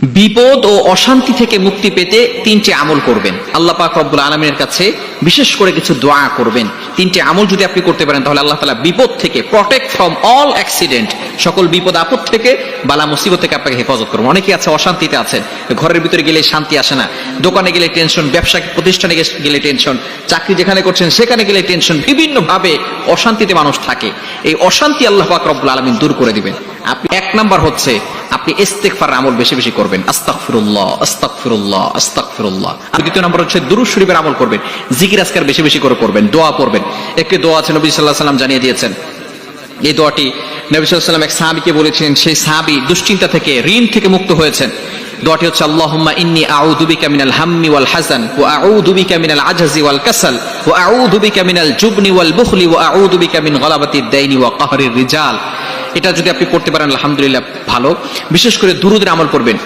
বিপদ ও অশান্তি থেকে মুক্তি পেতে তিনটি আমল করবেন। আল্লাহ পাক রব্বুল আলামিনের কাছে বিশেষ করে কিছু দোয়া করবেন। তিনটি আমল যদি আপনি করতে পারেন তাহলে আল্লাহ তাআলা বিপদ থেকে, প্রটেক্ট ফ্রম অল অ্যাক্সিডেন্ট, সকল বিপদ আপদ থেকে, বালা মুসিবত থেকে আপনাকে হেফাজত করবেন। অনেকে আছে অশান্তিতে আছেন, ঘরের ভিতরে গেলে শান্তি আসে না, দোকানে গেলে টেনশন, ব্যবসা প্রতিষ্ঠানে গেলে টেনশন, চাকরি যেখানে করছেন সেখানে গেলে টেনশন, বিভিন্ন ভাবে অশান্তিতে মানুষ থাকে। এই অশান্তি আল্লাহ পাক রব্বুল আলামিন দূর করে দিবেন। আপনি এক নাম্বার হচ্ছে আপনি ইস্তিগফার আমল বেশি বেশি করবেন, আস্তাগফিরুল্লাহ আস্তাগফিরুল্লাহ আস্তাগফিরুল্লাহ। আর দ্বিতীয় নাম্বার হচ্ছে দুরূদ শরীফের আমল করবেন, জিকির আজকার বেশি বেশি করে করবেন, দোয়া পড়বেন। একটি দোয়া আছে নবী সাল্লাল্লাহু আলাইহি ওয়াসাল্লাম জানিয়ে দিয়েছেন। এই দোয়াটি নবী সাল্লাল্লাহু আলাইহি ওয়াসাল্লাম এক সাহাবীকে বলেছিলেন, সেই সাহাবী দুশ্চিন্তা থেকে, ঋণ থেকে মুক্ত হয়েছেন। দোয়াটি হচ্ছে আল্লাহুম্মা ইন্নী আউযু বিকা মিনাল হাম্মি ওয়াল হাযান ওয়া আউযু বিকা মিনাল আজজি ওয়াল কাসাল ওয়া আউযু বিকা মিনাল জুবনি ওয়াল বুখলি ওয়া আউযু বিকা মিন গলাবাতিদ দাইনি ওয়া কাহরির রিজাল। এটা যদি আপনি পড়তে পারেন আলহামদুলিল্লাহ ভালো। বিশেষ করে দুরূদের আমল করবেন।